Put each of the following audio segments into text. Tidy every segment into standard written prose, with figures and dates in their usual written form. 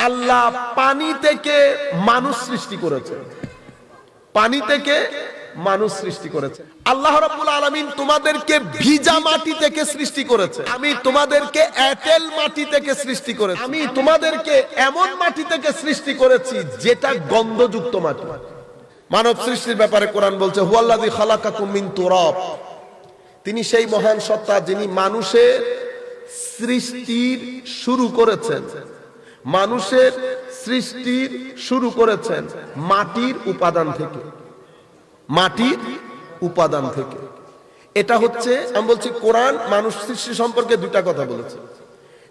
আল্লাহ পানি থেকে মানুষ সৃষ্টি করেছে, পানি থেকে মানুষ সৃষ্টি করেছে। আল্লাহ রাব্বুল আলামিন তোমাদেরকে ভিজা মাটি থেকে সৃষ্টি করেছে, আমি তোমাদেরকে এঁটেল মাটি থেকে সৃষ্টি করেছি, আমি তোমাদেরকে এমন মাটি থেকে সৃষ্টি করেছি যেটা গন্ধযুক্ত মাটি। মানব সৃষ্টির ব্যাপারে কোরআন বলছে হুয়াল্লাযী খালাকাকুম মিন তুরাব, তিনি সেই মহান সত্তা যিনি মানুষের সৃষ্টির শুরু করেছেন, মানুষের সৃষ্টির শুরু করেছেন মাটির উপাদান থেকে, মাটির উপাদান থেকে। এটা হচ্ছে আমি বলছি কোরআন মানুষ সৃষ্টি সম্পর্কে দুটা কথা বলেছে।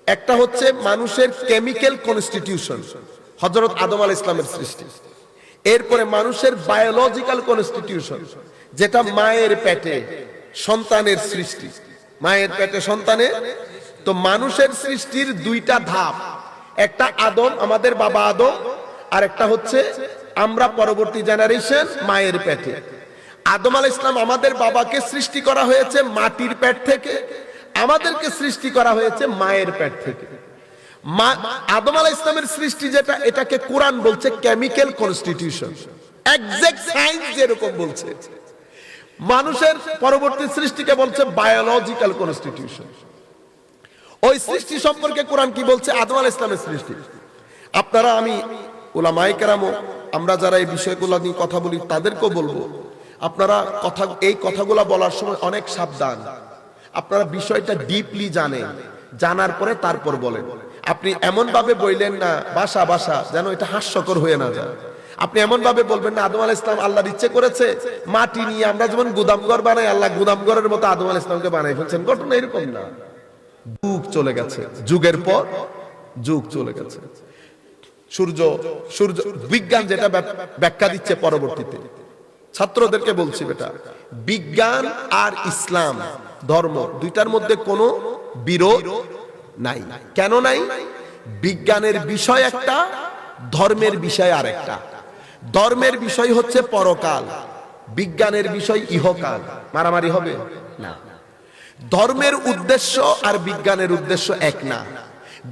একটা হচ্ছে মানুষের কেমিক্যাল কনস্টিটিউশন, হযরত আদম আলাইহিস সালামের সৃষ্টি। এরপরে মানুষের বায়োলজিক্যাল কনস্টিটিউশন, যেটা মায়ের পেটে সন্তানের সৃষ্টি, মায়ের পেটে সন্তানের। তো মানুষের সৃষ্টির দুইটা ধাপ, একটা আদম আমাদের বাবা আদম, আর একটা হচ্ছে আমরা পরবর্তী জেনারেশন মায়ের পেটে। আদম আলাইহিস সালাম আমাদের বাবাকে সৃষ্টি করা হয়েছে মাটির পেট থেকে, আমাদেরকে সৃষ্টি করা হয়েছে মায়ের পেট থেকে। আদম আলাইহিস সালামের সৃষ্টি যেটা, এটাকে কোরআন বলছে কেমিক্যাল কনস্টিটিউশন, এক্সাক্ট সায়েন্স যেরকম বলছে। মানুষের পরবর্তী সৃষ্টিকে বলছে বায়োলজিক্যাল কনস্টিটিউশন। ওই সৃষ্টি সম্পর্কে কোরআন কি বলছে? আদম আলাইহিস সালামের সৃষ্টি। আপনারা, আমি, উলামায়ে কেরাম, আমরা যারা এই বিষয়গুলো নিয়ে কথা বলি তাদেরকেও বলবো, আপনারা এই কথাগুলো বলার সময় অনেক সাবধান। আপনারা বিষয়টা ডিপলি জানেন, জানার পরে তারপর বলেন। আপনি এমন ভাবে বললেন না বাসা বাসা, যেন এটা হাস্যকর হয়ে না যায়। আপনি এমন ভাবে বলবেন না আদম আলাইহিস সালাম আল্লাহর ইচ্ছে করেছে মাটি নিয়ে আমরা যেমন গুদামঘর বানাই, আল্লাহ গুদামঘরের মতো আদম আলাইহিস সালামকে বানাই ফেলছেন। ঘটনা এরকম না। যুগ চলে গেছে, যুগের পর যুগ চলে গেছে। সূর্য বিজ্ঞান যেটা ব্যাখ্যা দিচ্ছে পরবর্তীতে, ছাত্রদেরকে বলছি বেটা, বিজ্ঞান আর ইসলাম ধর্ম দুইটার মধ্যে কোনো বিরোধ নাই। কেন নাই? বিজ্ঞানের বিষয় একটা, ধর্মের বিষয় আরেকটা। ধর্মের বিষয় হচ্ছে পরকাল, বিজ্ঞানের বিষয় ইহকাল। মারামারি হবে না। ধর্মের উদ্দেশ্য আর বিজ্ঞানের উদ্দেশ্য এক না।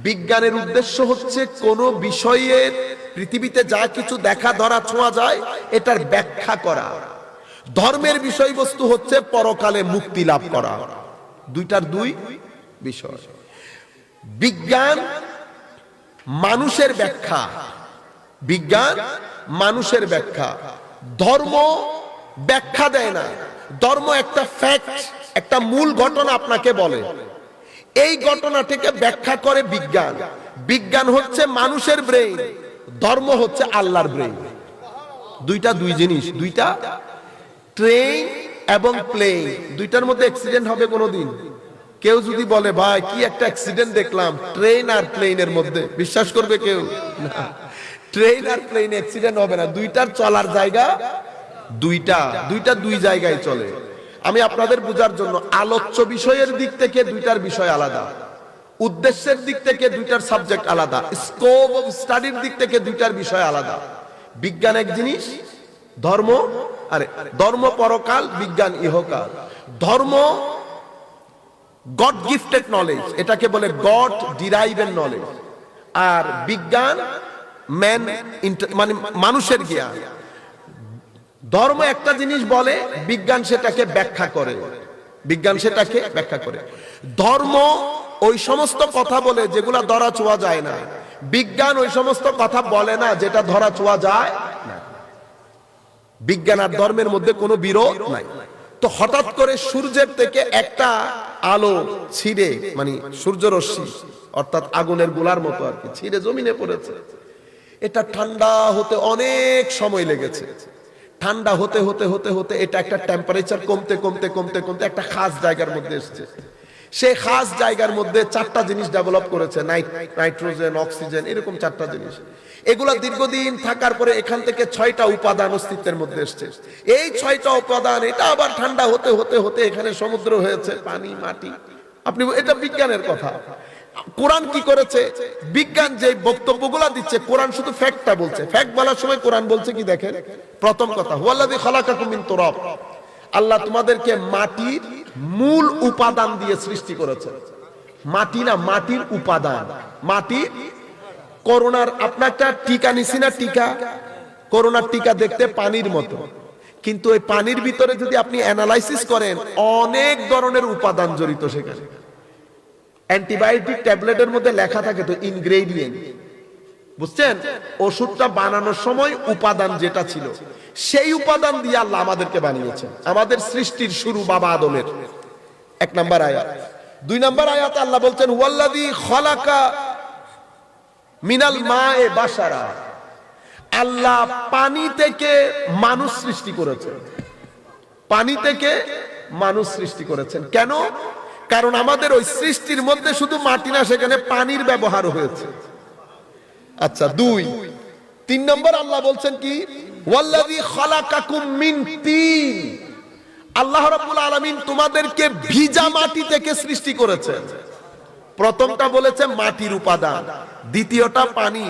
বিজ্ঞানের উদ্দেশ্য হচ্ছে কোন বিষয়ের, পৃথিবীতে যা কিছু দেখা ধরা ছোঁয়া যায় এটার ব্যাখ্যা করা। ধর্মের বিষয়বস্তু হচ্ছে পরকালে মুক্তি লাভ করা। দুইটার দুই বিষয়। বিজ্ঞান মানুষের ব্যাখ্যা, বিজ্ঞান মানুষের ব্যাখ্যা। ধর্ম ব্যাখ্যা দেয় না। ধর্ম একটা ফ্যাক্ট, একটা মূল ঘটনা আপনাকে বলে, এই ঘটনাটিকে ব্যাখ্যা করে বিজ্ঞান। বিজ্ঞান হচ্ছে মানুষের ব্রেইন, ধর্ম হচ্ছে আল্লাহর ব্রেইন। দুইটা দুই জিনিস, দুইটা। ট্রেন এবং প্লেন, দুইটার মধ্যে অ্যাক্সিডেন্ট হবে কোনোদিন? কেউ যদি বলে ভাই কি একটা অ্যাক্সিডেন্ট দেখলাম ট্রেন আর প্লেনের মধ্যে, বিশ্বাস করবে কেউ? না, ট্রেন আর প্লেন অ্যাক্সিডেন্ট হবে না। দুইটার চলার জায়গা দুইটা, দুইটা দুই জায়গায় চলে। আমি আপনাদের বোঝার জন্য, আলোচ্য বিষয়ের দিক থেকে দুইটার বিষয় আলাদা, উদ্দেশ্যের দিক থেকে দুইটার সাবজেক্ট আলাদা, স্কোপ অফ স্টাডির দিক থেকে দুইটার বিষয় আলাদা। বিজ্ঞান এক জিনিস, ধর্ম ধর্ম পরকাল, বিজ্ঞান ইহকাল। ধর্ম গড গিফটেড নলেজ, এটাকে বলে গড ডিরাইভেড নলেজ। আর বিজ্ঞান ম্যান, মানে মানুষের জ্ঞান। ধর্ম একটা জিনিস বলে, বিজ্ঞান সেটাকে ব্যাখ্যা করে, বিজ্ঞান সেটাকে ব্যাখ্যা করে। ধর্ম ওই সমস্ত কথা বলে যেগুলা ধরা ছোঁয়া যায় না, বিজ্ঞান ওই সমস্ত কথা বলে না যেটা ধরা ছোঁয়া যায় না। বিজ্ঞান আর ধর্মের মধ্যে কোনো বিরোধ নাই। তো হঠাৎ করে সূর্যের থেকে একটা আলো ছিঁড়ে, মানে সূর্যরশ্মি অর্থাৎ আগুনের গোলার মতো আর কি, ছিঁড়ে জমিনে পড়েছে। এটা ঠান্ডা হতে অনেক সময় লেগেছে। ঠান্ডা হতে হতে হতে হতে এটা একটা টেম্পারেচার কমতে কমতে কমতে কমতে একটা খাস জায়গার মধ্যে এসেছে। সেই খাস জায়গার মধ্যে চারটা জিনিস ডেভেলপ করেছে, নাইট্রোজেন, অক্সিজেন, এরকম চারটা জিনিস। এগুলা দীর্ঘদিন থাকার পরে এখান থেকে 6টা উপাদান অস্তিত্বের মধ্যে এসছে। এই 6টা উপাদান, এটা আবার ঠান্ডা হতে হতে হতে এখানে সমুদ্র হয়েছে, পানি, মাটি। আপনি, এটা বিজ্ঞানের কথা। কোরআন কি করেছে? বিজ্ঞান যে বক্তব্যগুলা দিচ্ছে, কোরআন শুধু ফ্যাক্টটা বলছে। ফ্যাক্ট বলার সময় কোরআন বলছে কি দেখেন, প্রথম কথা হুয়াল্লাযী খালাকাকুম মিন তুরাব, আল্লাহ তোমাদেরকে মাটির মূল উপাদান দিয়ে সৃষ্টি করেছে। মাটি না, মাটির উপাদান, মাটির করোনার আপনার একটা টিকা নিছি না, টিকা, করোনার টিকা দেখতে পানির মতো, কিন্তু ওই পানির ভিতরে যদি আপনি অ্যানালাইসিস করেন অনেক ধরনের উপাদান জড়িত সেখানে। অ্যান্টিবায়োটিক ট্যাবলেটের মধ্যে লেখা থাকে তো ইনগ্রেডিয়েন্ট, বুঝছেন? ওষুধটা বানানোর সময় উপাদান যেটা ছিল সেই উপাদান দিয়ে আল্লাহ আমাদেরকে বানিয়েছেন। আমাদের সৃষ্টির শুরু বাবা আদমের। 1 নম্বর আয়াত। 2 নম্বর আয়াতে আল্লাহ বলছেন ওয়াল্লাযী খালাকা মিনাল মায়ে বাশারা, আল্লাহ পানি থেকে মানুষ সৃষ্টি করেছেন। পানি থেকে মানুষ সৃষ্টি করেছেন কেন? কারণ আমাদের ওই সৃষ্টির মধ্যে শুধু মাটি না, সেখানে পানির ব্যবহার হয়েছে। আচ্ছা 2। 3 নম্বর আল্লাহ বলছেন কি ওয়াল্লাযী খালাকাকুম মিন তিন, আল্লাহ রাব্বুল আলামিন তোমাদেরকে ভিজা মাটি থেকে সৃষ্টি করেছেন। প্রথমটা বলেছে মাটির উপাদান, দ্বিতীয়টা পানি,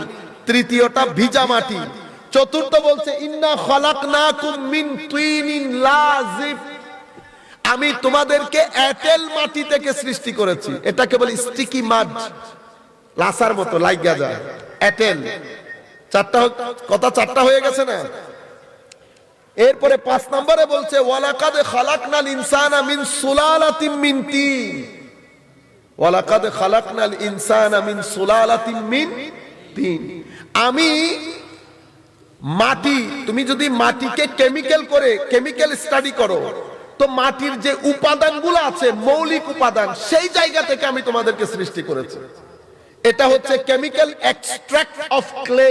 তৃতীয়টা ভিজা মাটি, চতুর্থ বলছে ইন্না খালাকনাকুম মিন তিনিন লাযিব, আমি তোমাদেরকে এঁটেল মাটি থেকে সৃষ্টি করেছি। এটাকে বলে স্টিকি মাড, লাসার মতো লাগা যায়, এঁটেল। চারটা হয়ে গেছে না? এরপরে 5 নম্বরে বলছে ওয়ালাকাদ খালাকনাল ইনসানা মিন সুলালাতিন মিন তিন, ওয়ালাকাদ খালাকনাল ইনসানা মিন সুলালাতিন মিন তিন। আমি মাটি, তুমি যদি মাটিকে কেমিক্যাল স্টাডি করো তো মাটির যে উপাদানগুলো আছে মৌলিক উপাদান, সেই জায়গা থেকে আমি তোমাদেরকে সৃষ্টি করেছি। এটা হচ্ছে কেমিক্যাল এক্সট্রাক্ট অফ ক্লে।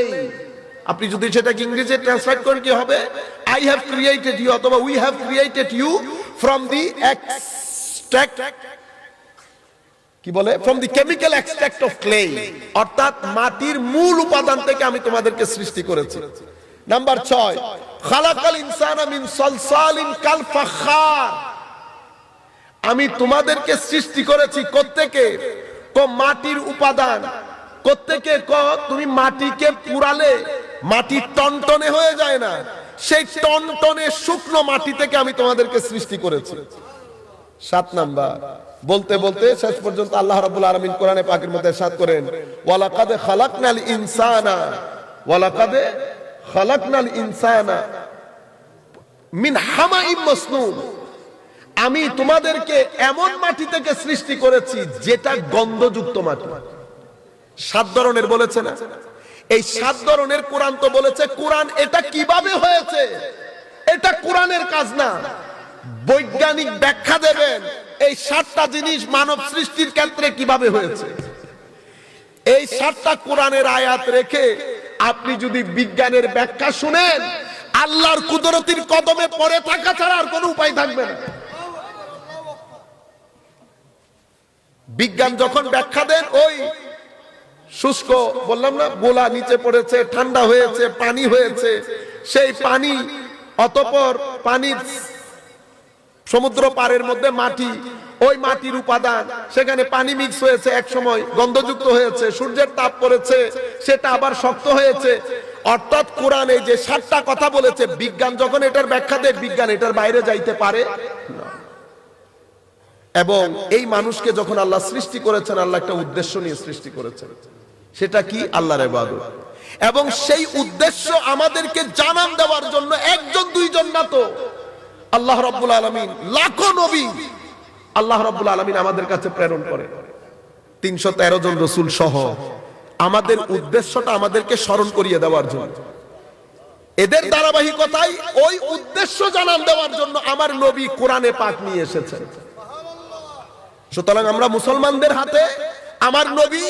আপনি যদি সেটাকে ইংরেজিতে ট্রান্সলেট করেন কি হবে? আই হ্যাভ ক্রিয়েটেড ইউ, অথবা we have created you from the extract, কি বলে, from the chemical extract of clay, অর্থাৎ মাটির মূল উপাদান থেকে আমি তোমাদেরকে সৃষ্টি করেছি। নাম্বার 6 খালাকাল ইনসানা মিন সালসালিন কাল ফাখার, আমি তোমাদেরকে সৃষ্টি করেছি কোত্থেকে? মাটির উপাদান কোত্থেকে? তুমি মাটিকে পুরালে মাটি টনটনে হয়ে যায় না, সেই টনটনে শুকনো মাটি থেকে আমি তোমাদেরকে সৃষ্টি করেছি। 7 নাম্বার বলতে বলতে শেষ পর্যন্ত আল্লাহ রাব্বুল আলামিন কোরআনে পাকের মধ্যে ইরশাদ করেন ওয়ালাকাদ খালাকনাল ইনসানা, ওয়ালাকাদ খালাকনাল ইনসানা মিন হামাইম মাসনুন, আমি তোমাদেরকে এমন মাটি থেকে সৃষ্টি করেছি যেটা গন্ধযুক্ত মাটি। 7 ধরনের বলেছে না? এই 7 ধরনের কোরআন তো বলেছে। কোরআন এটা কিভাবে হয়েছে এটা কোরআনের কাজ না, বৈজ্ঞানিক ব্যাখ্যা দেবেন এই 7টা জিনিস মানব সৃষ্টির ক্ষেত্রে কিভাবে হয়েছে। এই 7টা কোরআনের আয়াত রেখে আপনি যদি বিজ্ঞানের ব্যাখ্যা শুনেন, আল্লাহর কুদরতির কদমে পড়ে থাকা ছাড়া আর কোনো উপায় থাকবে না। বিজ্ঞান যখন ব্যাখ্যা দেন, ওই শুষ্ক বললাম না, গোলা নিচে পড়েছে, ঠান্ডা হয়েছে, পানি হয়েছে, সেই পানি অতঃপর পানির সমুদ্র পাড়ের মধ্যে মাটি, ওই মাটির উপাদান, সেখানে পানি মিক্স হয়েছে, এক সময় গন্ধযুক্ত হয়েছে, সূর্যের তাপ পড়েছে, সেটা আবার শক্ত হয়েছে। অর্থাৎ কোরআনে যে 7টা কথা বলেছে, বিজ্ঞান যখন এটার ব্যাখ্যা দেয়, বিজ্ঞান এটার বাইরে যাইতে পারে না। এবং এই মানুষকে যখন আল্লাহ সৃষ্টি করেছেন, আল্লাহ একটা উদ্দেশ্য নিয়ে সৃষ্টি করেছেন। সেটা কি? আল্লাহর ইবাদত। এবং সেই উদ্দেশ্য আমাদেরকে জানান দেওয়ার জন্য একজন দুইজন না, তো আল্লাহ রাব্বুল আলামিন লাখো নবী আল্লাহ রাব্বুল আলামিন আমাদের কাছে প্রেরণ করে, 313 জন রাসূল সহ। আমাদের উদ্দেশ্যটা আমাদেরকে স্মরণ করিয়ে দেওয়ার জন্য, এদের ধারাবাহিকতায় ওই উদ্দেশ্য জানান দেওয়ার জন্য আমার নবী কোরআনে পাক নিয়ে এসেছেন। সুতরাং আমরা মুসলমানদের হাতে আমার নবী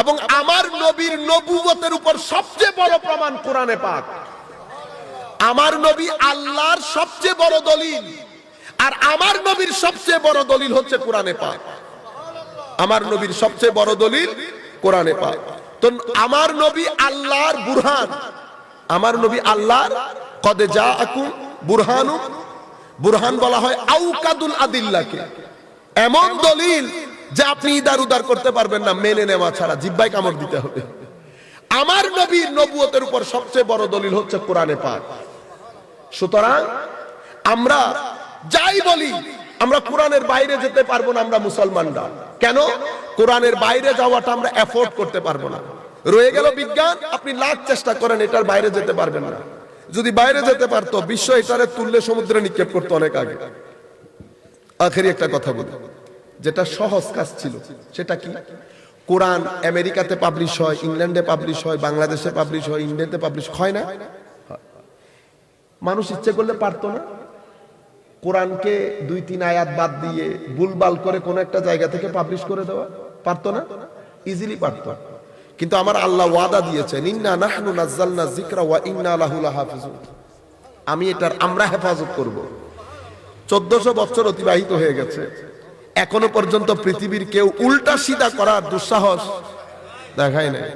এবং আমার নবীর নবুয়তের উপর সবচেয়ে বড় প্রমাণ কোরআনে পাক। আমার নবী আল্লাহর সবচেয়ে বড় দলিল, আর আমার নবীর সবচেয়ে বড় দলিল হচ্ছে কোরআনে পাক। আমার নবীর সবচেয়ে বড় দলিল কোরআনে পাক। তো আমার নবী আল্লাহর বুরহান, আমার নবী আল্লাহর কদ জাআকুম বুরহানুম, বুরহান বলা হয় আউকাদুল আদিল্লাকে, এমন দলিল যে আপনি ইদার উদার করতে পারবেন না, মেনে নেওয়া ছাড়া, জিহ্বায় কামড় দিতে হবে। আমার নবীর নবুয়তের উপর সবচেয়ে বড় দলিল হচ্ছে কোরআনে পাক। সুতরাং আমরা যাই বলি, আমরা কোরআনের বাইরে যেতে পারবো না আমরা মুসলমানরা। কেন? কোরআনের বাইরে যাওয়াটা আমরা এফোর্ড করতে পারবো না। রয়ে গেল বিজ্ঞান, আপনি লাখ চেষ্টা করেন এটার বাইরে যেতে পারবেন না। যদি বাইরে যেতে পারতো বিশ্ব এটারে তুললে সমুদ্রে নিক্ষেপ করতো অনেক আগে। আখেরি একটা কথা বলি, যেটা সহজ কাজ ছিল সেটা কি? কোরআন আমেরিকাতে পাবলিশ হয়, ইংল্যান্ডে পাবলিশ হয়, বাংলাদেশে পাবলিশ হয়, ইন্ডিয়াতে পাবলিশ হয় না? মানুষ ইচ্ছে করলে পারতো না কোরআনকে 2-3 আয়াত বাদ দিয়ে ভুলভাল করে কোন একটা জায়গা থেকে পাবলিশ করে দেওয়া? পারতো না? ইজিলি পারতো। কিন্তু আমার আল্লাহ ওয়াদা দিয়েছেন, ইন্না নাহনু নাযালনা যিকরা ওয়া ইন্না লাহু লাহাফিজুন, আমরা হেফাজত করব। 1400 বছর অতিবাহিত হয়ে গেছে, এখনো পর্যন্ত পৃথিবীর কেউ উল্টা সিধা করার দুঃসাহস দেখায় নাই।